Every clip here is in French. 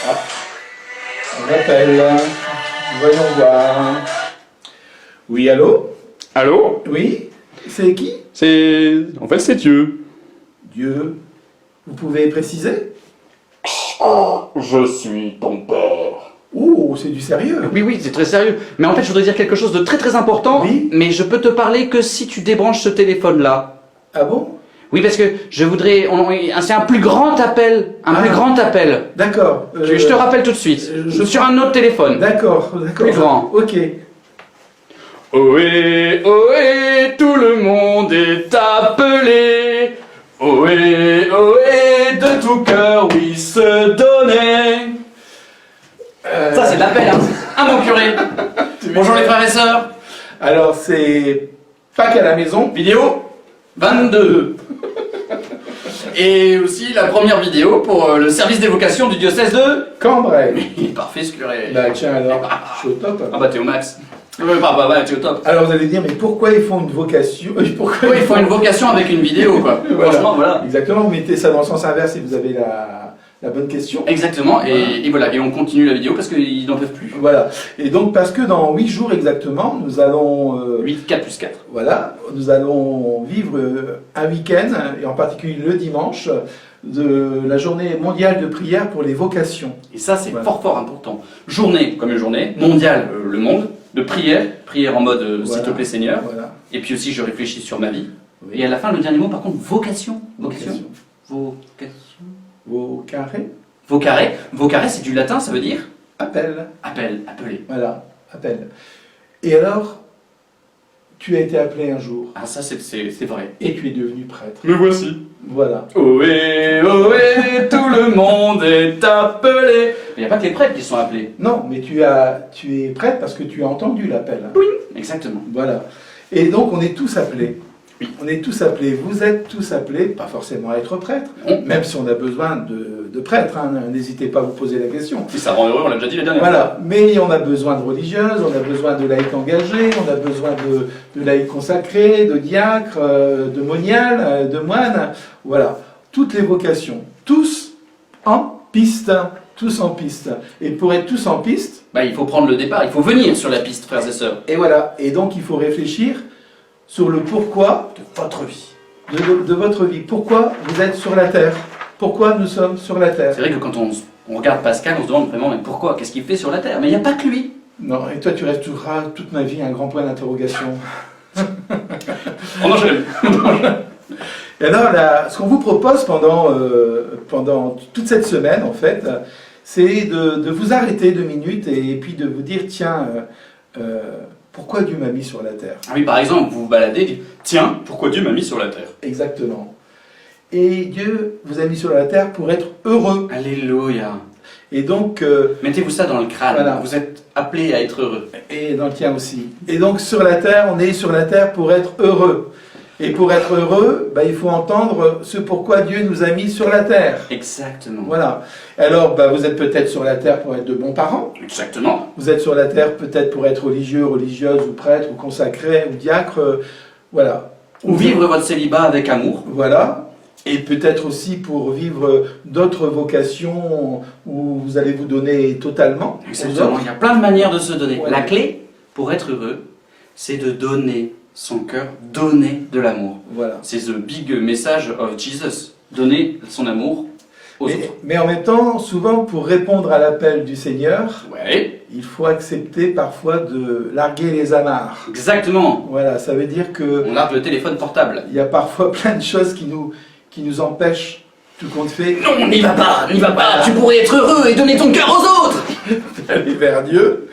Ah, on appelle. Voyons voir. Oui, allô? Allô? Oui? C'est qui? En fait, c'est Dieu. Dieu. Vous pouvez préciser? Je suis ton père. Oh, c'est du sérieux. Oui, c'est très sérieux. Mais en fait, je voudrais dire quelque chose de très important. Oui. Mais je peux te parler que si tu débranches ce téléphone-là. Ah bon? Oui, parce que je voudrais... c'est un plus grand appel. Plus grand appel. D'accord. Je te rappelle tout de suite. Sur un autre téléphone. D'accord, d'accord. Plus grand. Ok. Ohé, ohé, tout le monde est appelé. Ohé, ohé, de tout cœur, oui, se donner. Ça, c'est de l'appel, hein. Ah, mon curé. Bonjour les frères et sœurs. Alors, c'est Pâques à la maison. Vidéo 22. Et aussi la première vidéo pour le service d'évocation du diocèse de... Cambrai. Il est parfait ce curé. Bah tiens alors, je suis au top. Ah bah t'es au max. T'es au top. Alors vous allez dire, mais pourquoi ils font une vocation? Pourquoi Oui, il faut une vocation avec une vidéo quoi. Voilà. Franchement, voilà. Exactement, vous mettez ça dans le sens inverse et vous avez la bonne question. Exactement, et voilà, et on continue la vidéo parce qu'ils n'en peuvent plus. Voilà, et donc parce que dans 8 jours exactement, nous allons... 8, 4 plus 4. Voilà, nous allons vivre un week-end, et en particulier le dimanche, de la journée mondiale de prière pour les vocations. Et ça, c'est Voilà. fort important. Journée, comme une journée, mondiale, le monde, de prière, prière en mode s'il Voilà. te plaît Seigneur. Voilà. Et puis aussi, je réfléchis sur ma vie. Oui. Et à la fin, le dernier mot, par contre, vocation. Vocation. Vos carrés. Vos carrés, c'est du latin, ça veut dire Appel. appel, appeler. Voilà, appel. Et alors, tu as été appelé un jour, Ah, ça, c'est vrai. et tu es devenu prêtre. Me voici. Voilà. Ohé, ohé, tout le monde est appelé. Il n'y a pas que les prêtres qui sont appelés. Non, mais tu es prêtre parce que tu as entendu l'appel. Exactement. Voilà. Et donc, on est tous appelés. Oui. On est tous appelés. Vous êtes tous appelés, pas forcément à être prêtre, Non. même si on a besoin de prêtres. Hein, n'hésitez pas à vous poser la question. Si ça rend heureux, on l'a déjà dit la dernière fois. Voilà, mais on a besoin de religieuses, on a besoin de laïcs engagés, on a besoin de laïcs consacrés, de diacres, de moniales, de moines, voilà, toutes les vocations, tous en piste, tous en piste. Et pour être tous en piste, Bah, il faut prendre le départ, il faut venir sur la piste, frères et sœurs. et voilà, et donc il faut réfléchir sur le pourquoi De votre vie. de votre vie. Pourquoi vous êtes sur la terre? Pourquoi nous sommes sur la terre? C'est vrai que quand on regarde Pascal, on se demande vraiment, mais pourquoi? Qu'est-ce qu'il fait sur la Terre? Mais il n'y a pas que lui. Non, et toi tu resteras toute ma vie un grand point d'interrogation. On enchaîne. Et alors, ce qu'on vous propose pendant toute cette semaine, en fait, c'est de vous arrêter 2 minutes et puis de vous dire, tiens, pourquoi Dieu m'a mis sur la terre? Ah oui, par exemple, vous vous baladez et dites, tiens, pourquoi Dieu m'a mis sur la Terre? Exactement. Et Dieu vous a mis sur la terre pour être heureux. Alléluia. Et donc, Mettez-vous ça dans le crâne. Voilà. Vous êtes appelés à être heureux. et dans le tien aussi. Et donc, sur la terre, on est sur la terre pour être heureux. Et pour être heureux, bah, il faut entendre ce pourquoi Dieu nous a mis sur la terre. Exactement. Voilà. Alors, bah, vous êtes peut-être sur la terre pour être de bons parents. Exactement. Vous êtes sur la terre peut-être pour être religieux, religieuse, ou prêtre, ou consacré, ou diacre. Voilà. Ou vivre votre célibat avec amour. Voilà. Et peut-être aussi pour vivre d'autres vocations où vous allez vous donner totalement. aux Exactement. autres. Il y a plein de manières de se donner. Ouais. La clé pour être heureux, c'est de donner son cœur, donner de l'amour. Voilà. C'est the big message of Jesus. Donner son amour aux autres. Mais en même temps, souvent, pour répondre à l'appel du Seigneur, Ouais, il faut accepter parfois de larguer les amarres. exactement. Voilà, ça veut dire que On largue le téléphone portable. il y a parfois plein de choses qui nous empêchent, tout compte fait, Non, n'y va pas, n'y va pas. Tu pourrais être heureux et donner ton cœur aux autres. d'aller vers Dieu.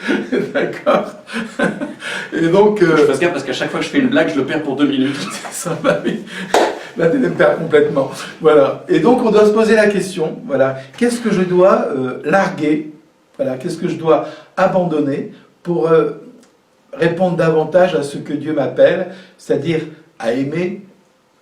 D'accord. Et donc, Je fasse gaffe parce qu'à chaque fois que je fais une blague, je le perds pour 2 minutes. ça va, oui. Là, tu me perds complètement. Voilà. Et donc, on doit se poser la question, voilà, qu'est-ce que je dois larguer? Voilà, qu'est-ce que je dois abandonner pour répondre davantage à ce que Dieu m'appelle, c'est-à-dire à aimer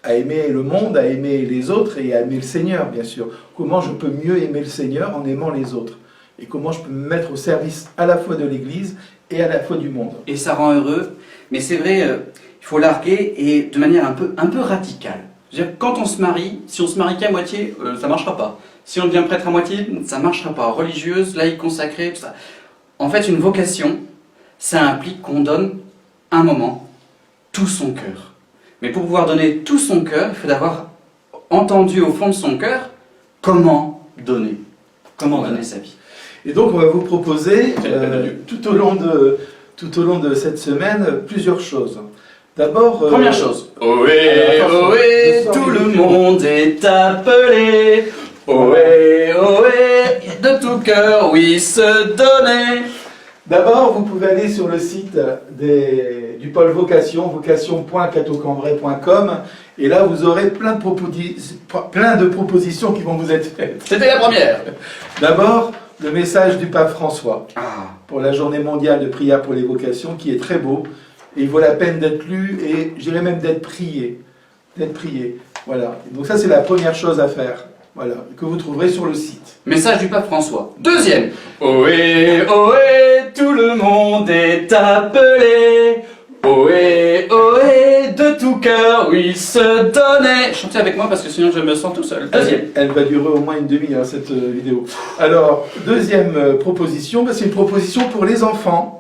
le monde, à aimer les autres et à aimer le Seigneur, bien sûr. Comment je peux mieux aimer le Seigneur en aimant les autres? Et comment je peux me mettre au service à la fois de l'Église et à la fois du monde? Et ça rend heureux. Mais c'est vrai, il faut larguer et de manière un peu radicale. Je veux dire, quand on se marie, si on se marie qu'à moitié, ça marchera pas. Si on devient prêtre à moitié, ça marchera pas. Religieuse, laïque, consacrée, tout ça. En fait, une vocation, ça implique qu'on donne un moment tout son cœur. Mais pour pouvoir donner tout son cœur, il faut d'avoir entendu au fond de son cœur comment donner. Comment donner sa vie. Et donc, on va vous proposer, tout au long de cette semaine, plusieurs choses. D'abord... Première chose. Ohé, ohé, tout le monde est appelé. Ohé, ohé, de tout cœur, oui, se donner. D'abord, vous pouvez aller sur le site du pôle vocation, vocation.catocambrai.com, et là, vous aurez plein de propositions qui vont vous être faites. C'était la première. D'abord, le message du pape François Ah. pour la journée mondiale de prière pour les vocations, qui est très beau, et il vaut la peine d'être lu, et je dirais même d'être prié. Voilà. Donc ça, c'est la première chose à faire. Voilà, que vous trouverez sur le site. Message du pape François. Deuxième. Ohé, ohé, tout le monde est appelé. Ohé, ohé, de tout cœur, oui, se donner. Chantez avec moi parce que sinon je me sens tout seul. Deuxième. Elle va durer au moins une demi-heure, cette vidéo. Alors, deuxième proposition, c'est une proposition pour les enfants.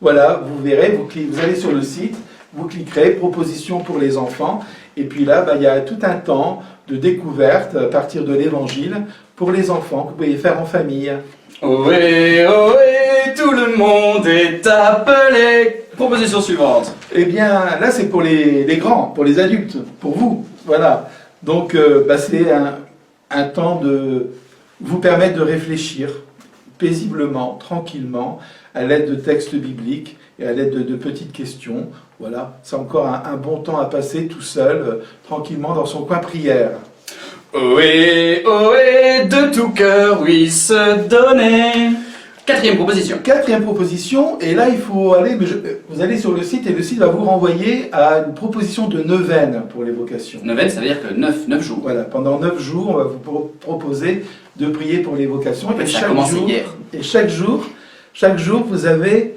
Voilà, vous verrez, vous allez sur le site, vous cliquerez, proposition pour les enfants, et puis là, il y a tout un temps de découverte à partir de l'évangile pour les enfants que vous pouvez faire en famille. Ohé, ohé, tout le monde est appelé. Proposition suivante. Eh bien, là, c'est pour les grands, pour les adultes, pour vous. Voilà. Donc, c'est un temps de vous permettre de réfléchir paisiblement, tranquillement, à l'aide de textes bibliques et à l'aide de petites questions. Voilà, c'est encore un bon temps à passer tout seul, tranquillement dans son coin prière. Ohé, ohé, de tout cœur, oui, se donner. Quatrième proposition. Quatrième proposition, et là il faut aller, vous allez sur le site et le site va vous renvoyer à une proposition de neuvaine pour les vocations. Neuvaine, ça veut dire que 9 jours. Voilà, pendant 9 jours, on va vous proposer de prier pour les vocations. En fait, ça a commencé hier. Et chaque jour, vous avez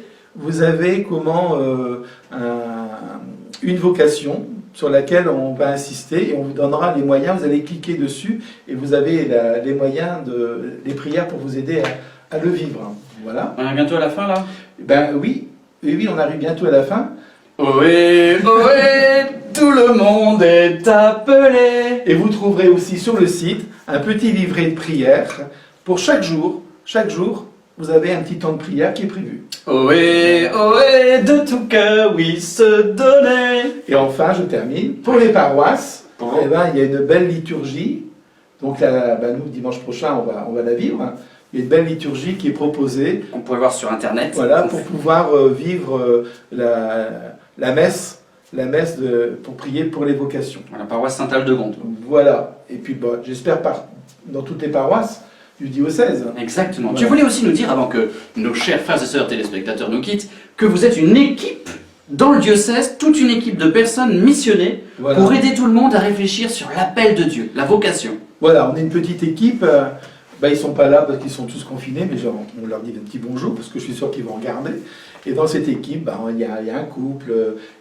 une vocation sur laquelle on va insister et on vous donnera les moyens. Vous allez cliquer dessus et vous avez les moyens les prières pour vous aider à le vivre. Voilà. On est bientôt à la fin là. Oui, on arrive bientôt à la fin. Ohé, ohé, tout le monde est appelé. Et vous trouverez aussi sur le site un petit livret de prière pour chaque jour. Chaque jour, vous avez un petit temps de prière qui est prévu. Ohé, ohé, de tout cœur, oui, se donner. Et enfin, je termine. Pour les paroisses, il y a une belle liturgie. Donc là, nous, dimanche prochain, on va la vivre. Il y a une belle liturgie qui est proposée. On pourrait voir sur Internet. Voilà, pour pouvoir vivre la messe pour prier pour les vocations. La paroisse Saint-Aldegonde. Voilà. Et puis, j'espère dans toutes les paroisses du diocèse. Exactement. Voilà. Tu voulais aussi nous dire, avant que nos chers frères et sœurs téléspectateurs nous quittent, que vous êtes une équipe dans le diocèse, toute une équipe de personnes missionnées pour aider tout le monde à réfléchir sur l'appel de Dieu, la vocation. Voilà, on est une petite équipe. Ils ne sont pas là parce qu'ils sont tous confinés, mais on leur dit un petit bonjour parce que je suis sûr qu'ils vont regarder. Et dans cette équipe, il y a un couple,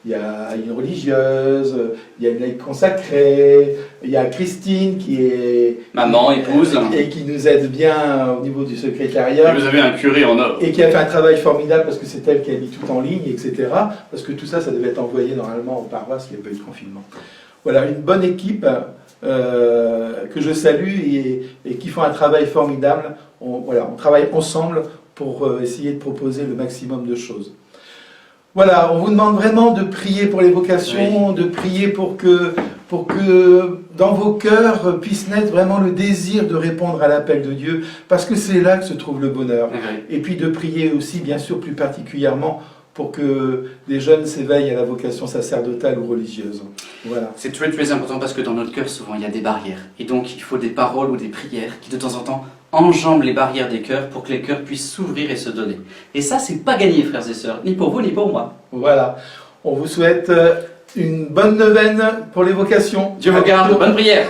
il y a une religieuse, il y a une laïque consacrée, il y a Christine qui est maman, épouse, et qui nous aide bien au niveau du secrétariat. Et vous avez un curé en or. Et qui a fait un travail formidable parce que c'est elle qui a mis tout en ligne, etc. Parce que tout ça, ça devait être envoyé normalement aux paroisses, il n'y a pas eu de confinement. Voilà, une bonne équipe que je salue et qui font un travail formidable. On travaille ensemble pour essayer de proposer le maximum de choses. Voilà, on vous demande vraiment de prier pour les vocations, de prier pour que dans vos cœurs puisse naître vraiment le désir de répondre à l'appel de Dieu, parce que c'est là que se trouve le bonheur. Et puis de prier aussi, bien sûr, plus particulièrement pour que des jeunes s'éveillent à la vocation sacerdotale ou religieuse. Voilà. C'est très très important parce que dans notre cœur, souvent, il y a des barrières. Et donc, il faut des paroles ou des prières qui, de temps en temps, enjambent les barrières des cœurs pour que les cœurs puissent s'ouvrir et se donner. Et ça, c'est pas gagné, frères et sœurs, ni pour vous, ni pour moi. Voilà. On vous souhaite une bonne neuvaine pour les vocations. Dieu vous garde, bonne prière.